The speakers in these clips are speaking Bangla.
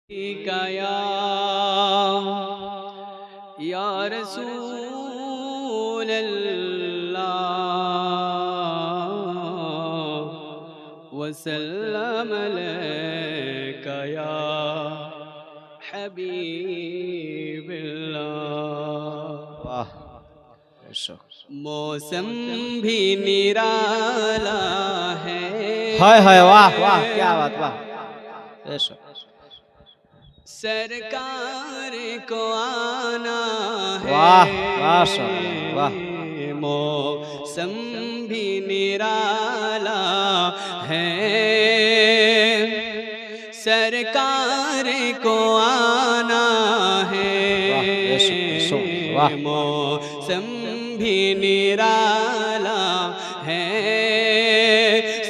या रसूल अल्लाह वसल्लम अलैका या हबीबल्लाह। वाह मौसम भी निराला है। हाय हाय वाह वाह क्या बात वाह। सरकार को आना है। वाह माशाअल्लाह वाह। मौसम भी निराला है। सरकार को आना है। मौसम भी निराला है।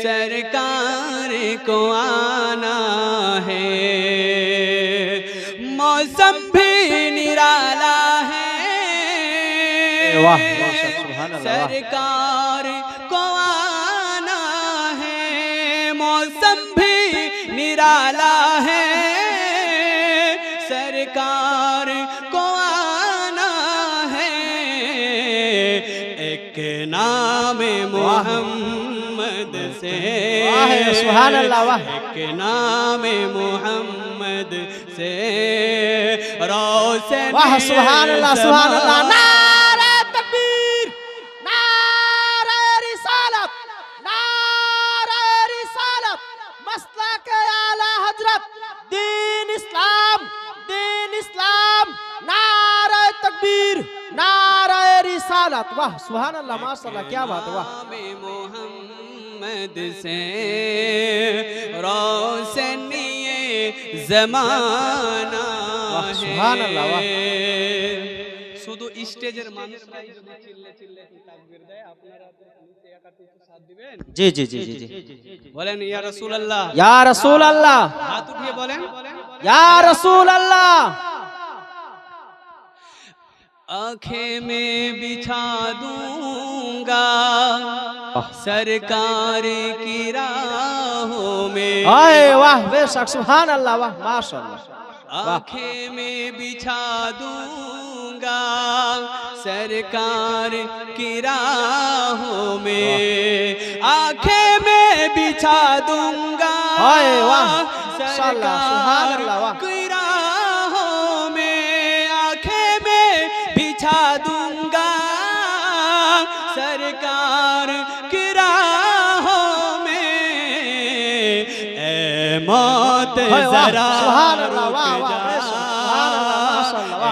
सरकार को आना है। मौसम भी निराला है। वाह सुभान अल्लाह। सरकार को आना है। मौसम भी निराला है। सरकार को आना है। एक नाम मोहम्मद से सुभान अल्लाह वाह। एक नाम मोहम्मद से रोशन वाह सुभान अल्लाह सुभान अल्लाह। नारे तकबीर नारे रिसालत नारे रिसालत मसलक आला हजरत दीन इस्लाम नारे तकबीर नारे रिसालत। वाह सुभान अल्लाह माशाअल्लाह क्या बात है वाह। मोहम्मद से रोशनी जमाना सुभान अल्लाह वाह। শুধু স্টেজের মানুষরাই যদি চিল্লে চিল্লে তাকবীর দেয় আপনারা নিচে একাত্র সাথ দিবেন। জি জি জি জি বলেন ইয়া রাসূলুল্লাহ ইয়া রাসূলুল্লাহ। হাত উঠিয়ে বলেন ইয়া রাসূলুল্লাহ। आँखें में बिछा दूंगा सरकार की राहों में। हाय वाह बेशक सुभान अल्लाह वाह माशाअल्लाह। आँखें में बिछा दूंगा सरकार की राहों में। आँखें में बिछा दूंगा हाय वाह सरकार की राहों में। आँखें में बिछा दूंगा सरकार की राहों में। ए मौत जरा रुक जा,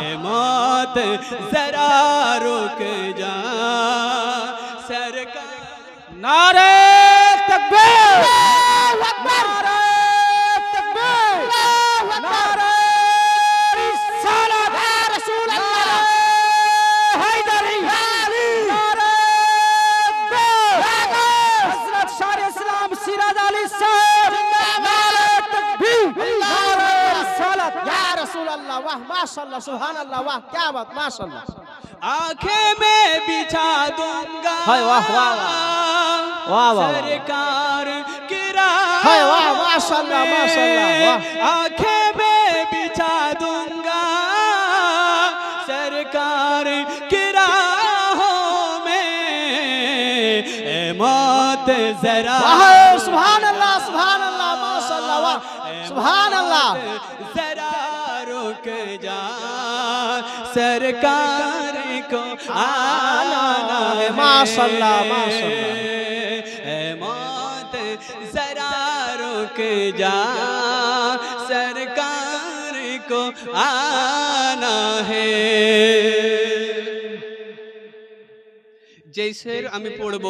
ए मौत जरा रुक जा सरकार। नारे तकबीर नारे तकबीर नारे रिसालत या रसूल अल्लाह हैदरी नारे हजरत शाह इस्लाम सिराज अली साहब नारे तकबीर नारे रिसालत या रसूल अल्लाह वाह माशाअल्लाह सुभान अल्लाह वाह क्या बात माशाअल्लाह। आँखें में बिछा दूंगा हाय वाह वाह वाह वाह सरकार की राहों। हाय वाह माशाअल्लाह माशाअल्लाह वाह। आँखें में बिछा दूंगा सरकार की राहों में। ए मौत जरा सुभान अल्लाह माशाअल्लाह वाह सुभान अल्लाह। जरा रुक जा सरकार को आना है। माशाअल्लाह माशाअल्लाह। ए मौत जरा रुक जा सरकार को आना है। যে শের আমি পড়ব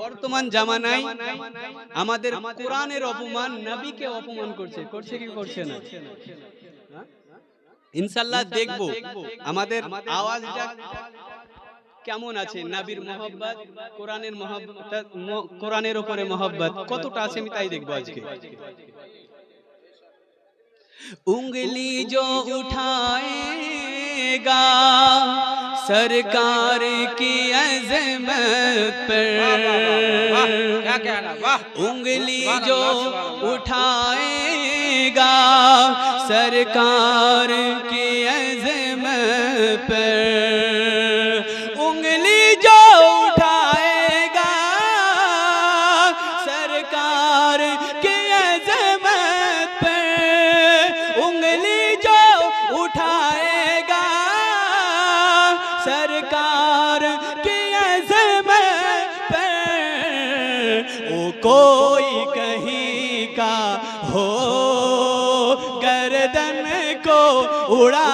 বর্তমান জামানায় আমাদের কোরআনের অপমান নবীকে অপমান করছে কি করছে না? ইনশাআল্লাহ দেখব আমাদের আওয়াজটা কেমন আছে। নবীর মহব্বত কোরআনের মহব্বত কোরআনের উপরে মহব্বত কতটা আছে আমি তাই দেখব আজকে। उंगली जो उठाएगा सरकार की अज़मत पर। उंगली जो उठाएगा उठाएगा सरकार की अज़मत पर, उंगली जो उठाएगा सरकार की अज़मत पर, उंगली जो उठाएगा सरकार की अज़मत पर, वो कोई कहीं का हो गर्दन को उड़ा।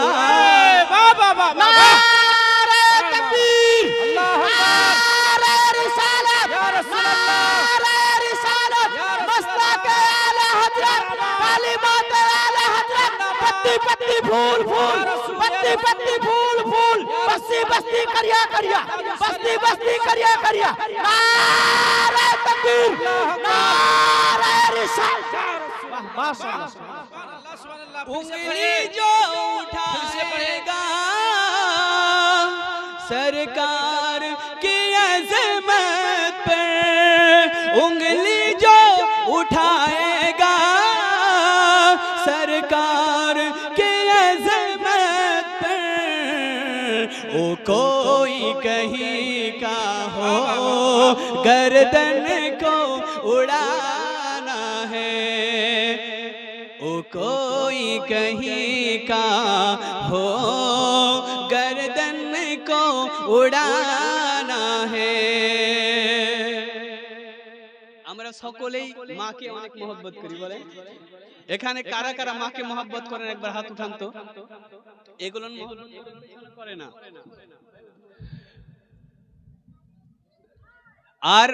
बाबा बाबा नारे तकबीर, नारे रिसालत, नारे रिसालत, मस्तके आला हजरत, कालिमात आला हजरत, पत्ती पत्ती फूल फूल, पत्ती पत्ती फूल फूल, बस्ती बस्ती करिया करिया, बस्ती बस्ती करिया करिया, नारे तकबीर, नारे रिसालत। माशाअल्लाह, उंगली जो उठाएगा सरकार की अज़मत पर, उंगली जो उठाएगा सरकार की अज़मत पर, वो कोई कहीं का हो गर्दन को उड़ाना है, वो कोई कहीं का हो गर्दन को उड़ाना है। আমরা সকলেই মাকে অনেক মহব্বত করি, বলেন এখানে কারা কারা মাকে মহব্বত করেন একবার হাত উঠান তো। এগুলো করে না। আর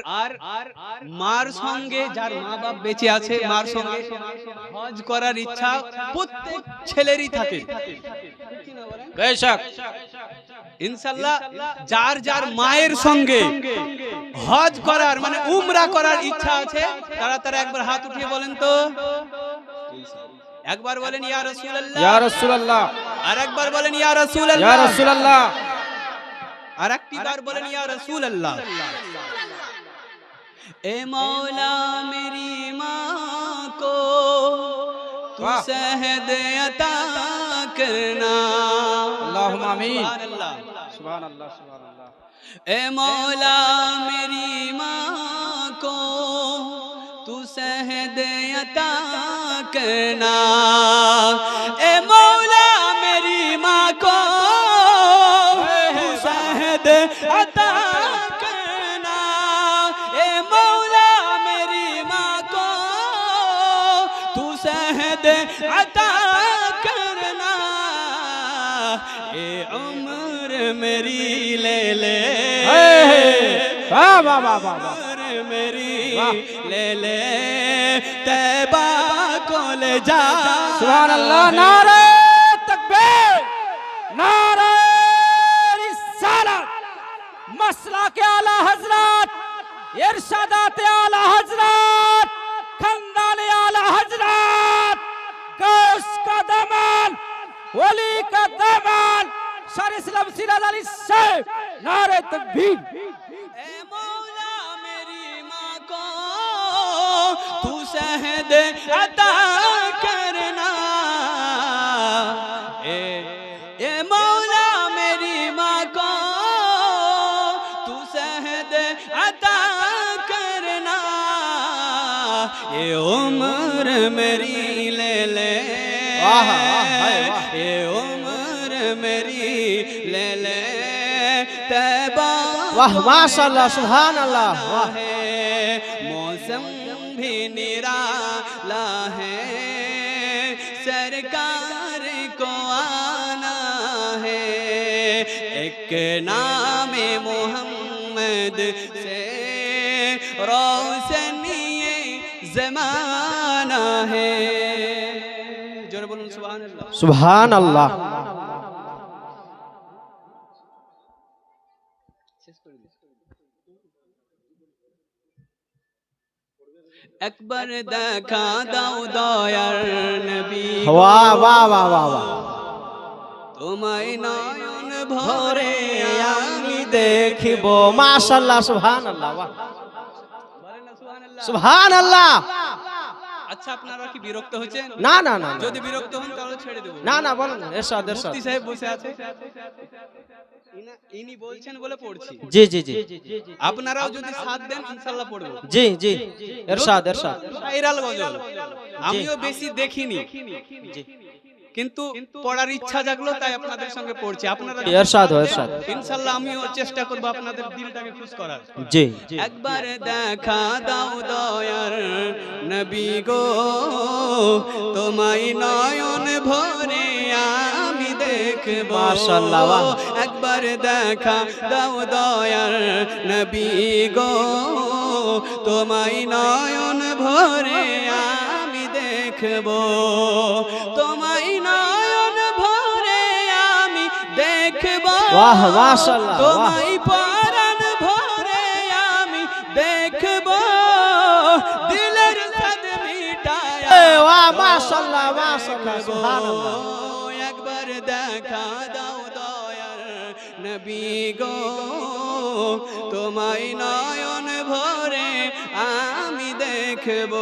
মার সঙ্গে যার মা বাপ বেঁচে আছে, মার সঙ্গে হজ করার ইচ্ছা প্রত্যেক ছেলেরই থাকে, বেশক ইনশাআল্লাহ। যার যার মায়ের সঙ্গে হজ করার মানে উমরা করার ইচ্ছা আছে তারা তারা একবার হাত উঠিয়ে বলেন তো। একবার বলেন ইয়া রাসূলুল্লাহ, ইয়া রাসূলুল্লাহ, আর একবার বলেন ইয়া রাসূলুল্লাহ, ইয়া রাসূলুল্লাহ, আর একটি বার বলেন ইয়া রাসূলুল্লাহ। ए मौला मेरी माँ को तू सहद अता करना, अल्लाहुम्मा आमीन, सुभान अल्लाह, सुभान अल्लाह। ए मौला मेरी माँ को तू सहद अता करना, ए मौला मेरी माँ को तू सहद अता करना, ए मौला मेरी माँ को तू सहद अता करना, ए उम्र मेरी ले ले, वाह वाह वाह वाह, उम्र मेरी ले ले तैबा को ले जा। सुभान अल्लाह, नारे तकबीर, नारे रिसालत, मसला के आला हजरत, इरशादात आला हजरत, खानदान आला हजरत, गौस का दामन, वली का दामन, शर इस्लाम सिराज अली साहब, नारे तकबीर। ए मौला मेरी माँ को तू सहद अता करना, ए मौला मेरी माँ को तू सहद अता करना, ये उम्र मेरी ले ले, ये उम्र मेरी ले ले तैबा। वाह माशाअल्लाह, सुभान अल्लाह, वाह। मौसम भी निराला है, सरकार को आना है, एक नाम मोहम्मद से रोशनी ज़माना है। जोर बोलूं सुभान अल्लाह, सुभान अल्लाह। একবার দেখা দাও দয়ার নবী, वाह वाह वाह वाह वाह, তোমায় নয়ন ভরে আমি देखिब। माशाअल्लाह, सुभान अल्लाह, वाह, सुभान अल्लाह। আচ্ছা আপনারা কি বিরক্ত হচ্ছেন? না না না যদি বিরক্ত হন তাহলে ছেড়ে দেব। না না বলেন এরশাদ এরশাদ। মুফতি সাহেব বসে আছে, ইনি বলছেন বলে পড়ছি। জি জি জি আপনারাও যদি সাথ দেন ইনশাআল্লাহ পড়বো। জি জি এরশাদ এরশাদ। ভাইরাল গজল আমিও বেশি দেখিনি, জি কিন্তু পড়ার ইচ্ছা জাগলো তাই আপনাদের সঙ্গে পড়ছি। আপনারা এরশাদ এরশাদ। ইনশাআল্লাহ আমিও চেষ্টা করব আপনাদের দিলটাকে খুশ করার। জি একবার দেখা দাও দয়ার নবী গো, তোমায় নয়ন ভরে আমি দেখব। মাশাআল্লাহ, বাহ। একবার দেখা দাও দয়ার নবী গো, তোমায় নয়ন ভরে আমি দেখব। তোমায় নয়ন ভরে আমি দেখব। বাহ মাশাআল্লাহ, বাহ। তোমায় পরাণ ভরে আমি দেখব। দিলের সাদ মিটায়া ওয়াহ মাশাআল্লাহ মাশাআল্লাহ সুবহানাল্লাহ। একবার দেখা দাও দয়ার নবী গো, তোমায় নয়ন ভরে আমি দেখব।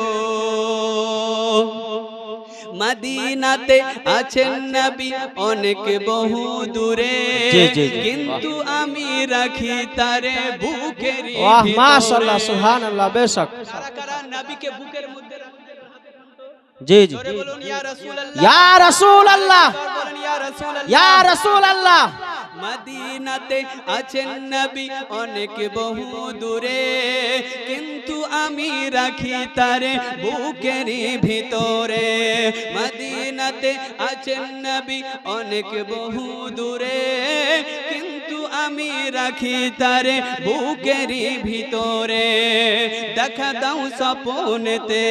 মদিনাতে আছেন নবী অনেক বহু দূরে, জি, জি, জি। কিন্তু আমি রাখি তারে বুকের ওয়াহ ভিতরে। মাশাআল্লাহ সুবহানাল্লাহ বেশক। কারা কারা নবীকে বুকের মধ্যে রাখতে? জি জি জোরে বলুন ইয়া রাসূলুল্লাহ। ইয়া রাসূলুল্লাহ বলেন ইয়া রাসূলুল্লাহ। ইয়া রাসূলুল্লাহ। মদিনাতে আছেন নবী অনেক বহু দূরে, কিন্তু আমি রাখি তারে বুকের ভিতরে। মদিনাতে আছেন নবী অনেক বহু দূরে, কিন্তু আমি রাখি তারে বুকের ভিতরে। দেখা দাও স্বপ্নেতে,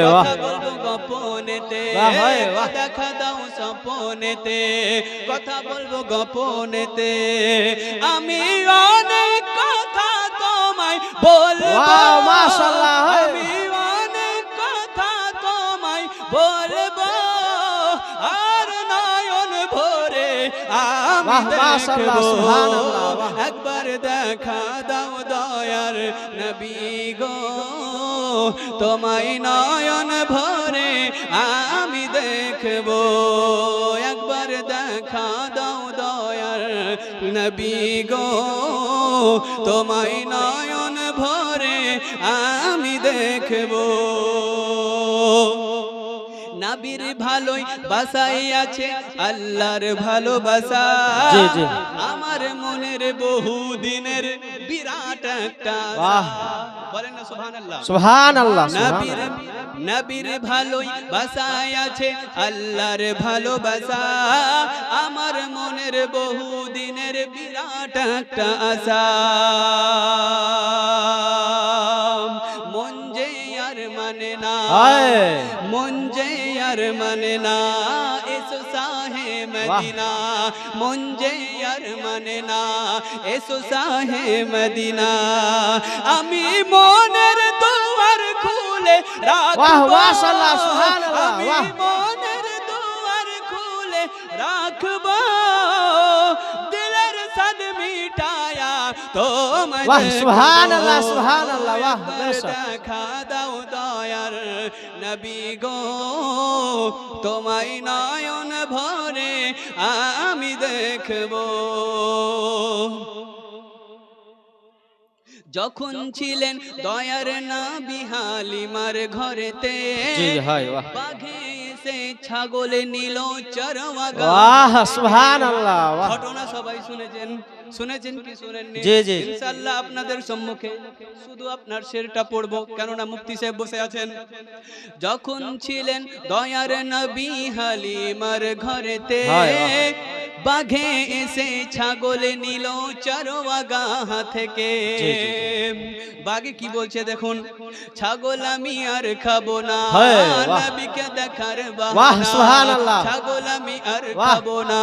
বাহ। কথা বলবো গোপনেতে। বাহ, বাহ। দেখা দাও স্বপ্নেতে, কথা বলবো গোপনেতে। আমি অনেক কথা তোমায় বলবো। ওয়াও, মাশাআল্লাহ। আমি অনেক কথা তোমায় বলবো, আর নয়ন ভরে আমি বাহ, মাশাআল্লাহ, দেখবো। সুবহানাল্লাহ, বাহ। একবার দেখা দাও দয়ার নবী গো, তোমায় নয়ন ভরে আমি দেখব। একবার দেখা দাও দয়ার নবী গো, তোমায় নয়ন ভরে আমি দেখব। নবীর ভালোই বাসাই আছে আল্লাহর ভালোবাসা। জি, জি। আমার মনের বহু দিনের বিরাট একটা বাহ। বলেন না সুবহানাল্লাহ। সুবহানাল্লাহ নবীর সুবহানাল্লাহ। নবীর ভালোই বাসায় আছে আল্লাহর ভালোবাসা। আমার মনের বহু দিনের বিরাট একটা আশা। মন যে আর মানে না, হায়। মন যে আর মানে না, এসো শাহে মদিনা। মন যে আর মানে না, এসো শাহে মদিনা। আমি মনের দুয়ার খুলে রাখবো। বাহ, মাশাআল্লাহ, সুবহানাল্লাহ, আমি বাহ। মনের দুয়ার খুলে রাখবো। দিলের সাদ মিটায়া তোমায় বাহ, দেখবো। সুবহানাল্লাহ, সুবহানাল্লাহ, বাহ, বেশক। দেখা দাও দয়ার নবী গো, তোমায় নয়ন ভরে আমি দেখব। যখন ছিলেন দয়ার নবী হালিমার ঘরেতে, জি হায় বাহ। বাঘে এসে ছাগল নিল চরওয়াগা। ওয়াহ সুবহানাল্লাহ, বাহ। ঘটনা সবাই শুনেছেন, শুনেছেন কি শুনেননি? জি, জি। ইনশাআল্লাহ আপনাদের সম্মুখে শুধু আপনার শেরটা পড়বো, কেননা মুফতি সাহেব বসে আছেন। যখন ছিলেন দয়ার নবী হালিমার ঘরেতে, হায়, বাহ। বাঘে এসে ছাগল নিল চরওয়াগা থেকে। জি, জি, বাঘে কি বলছে দেখুন, ছাগল আমি আর খাবো না, হায়, বাহ। নবীকে দেখার বাহ, বাহানা। সুবহানাল্লাহ। ছাগল আমি আর বাহ। খাবো না,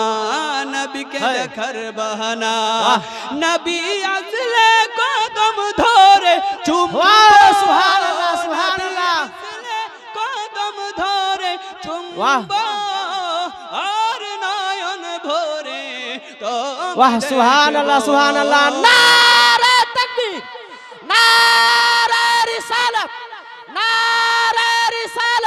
নবীকে হায়। দেখার বাহানা। বাহ। নবী আসলে কদম ধরে চুমবো। ওয়াহ, সুবহানাল্লাহ, সুবহানাল্লাহ। আসলে কদম ধরে বাহ। চুমবো, আর নয়ন ভরে তোমায় ওয়াহ সুবহানাল্লাহ, দেখবো। সুবহানাল্লাহ। নারে তাকবীর, নারে রিসালাত, নারে রিসালাত।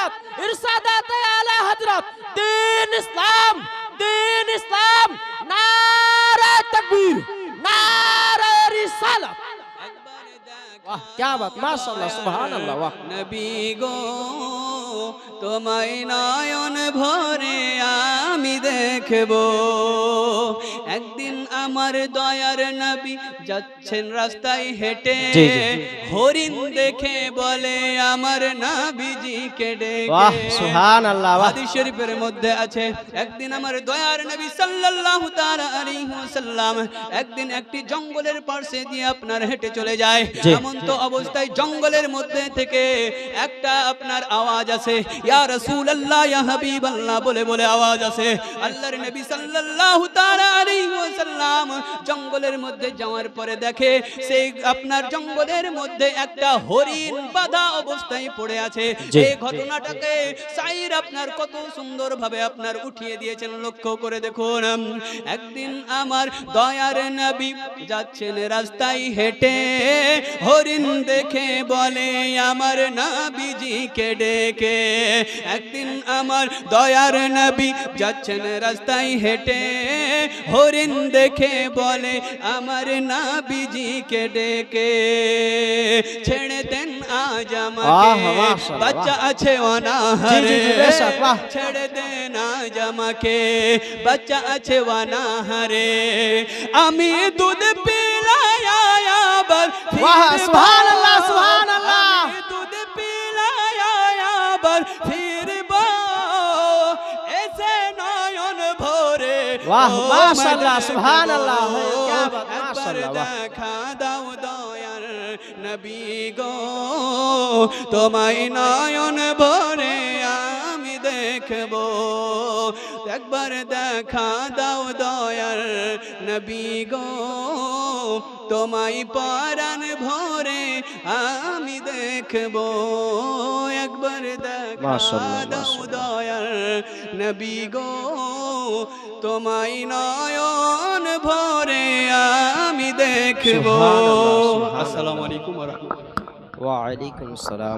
हजरत इरशादात आला हजरत दीन इस्लाम नारे तकबीर नारे रिसालत वाह क्या बात माशाअल्लाह सुभान अल्लाह वाह নবী গো তোমায় নয়ন ভরে আমি দেখব একদিন আমার দয়ার নবী যাচ্ছেন রাস্তায় হেঁটে জি, জি। হরিণ দেখে বলে আমার নবীজিকে वाह ডেকে सुभान अल्लाह वाह হাদিস শরীফের মধ্যে আছে একদিন আমার দয়ার নবী সাল্লাল্লাহু তাআলা আলাইহি ওয়াসাল্লাম একদিন একটি জঙ্গলের পাশে দিয়ে আপনার হেঁটে চলে যায় জি। এমন তো অবস্থায় জঙ্গলের মধ্যে থেকে একটা আপনার আওয়াজ আসে ইয়া রাসূলুল্লাহ ইয়া হাবিবাল্লাহ বলে বলে আওয়াজ আসে আল্লাহর নবী সাল্লাল্লাহু তাআলা আলাইহি ওয়াসাল্লাম জঙ্গলের মধ্যে যাওয়ার পরে দেখে সেই আপনার জঙ্গলের মধ্যে একটা হরিণ বাঁধা অবস্থায় পড়ে আছে জি। এই ঘটনাটাকে সাইর আপনার কত সুন্দরভাবে আপনার উঠিয়ে দিয়েছেন লক্ষ্য করে দেখুন একদিন আমার দয়ার নবী যাচ্ছেন রাস্তায় হেঁটে হরিণ দেখে বলে আমার নবীজিকে ডেকে একদিন আমার দয়ার নবী যাচ্ছেন রাস্তায় হেঁটে হরিণ দেখে বলে আমার নবীজিকে ডেকে ছেড়ে দেন আজ আমাকে वाह माशाअल्लाह বাচ্চা আছে জি, অনাহারে জি, বেশক, বাহ। ছেড়ে দেন আজ আমাকে বাচ্চা আছে অনাহারে আমি দুধ পিলাই আবার वाह ফিরবো। सुभान अल्लाह सुभान अल्लाह আমি দুধ পিলাই আবার ফিরবো এসে নয়ন ভরে वाह ও माशाअल्लाह মদন सुभान अल्लाह গো, क्या बात একবার माशाअल्लाह वाह দেখা দাও দয়ার নবী গো তোমায় নয়ন ভরে আমি দেখব একবার দেখা দাও দয়ার নবী গো তোমায় পরাণ ভরে আমি দেখব একবার দেখা মাশাআল্লাহ, দাও মাশাআল্লাহ। দয়ার নবী গো তোমায় নয়ন ভরে আমি দেখব সুবহানাল্লাহ, সুবহানাল্লাহ। আসসালামু আলাইকুম ওয়া রাহমাতুল্লাহ वालेकुम सलाम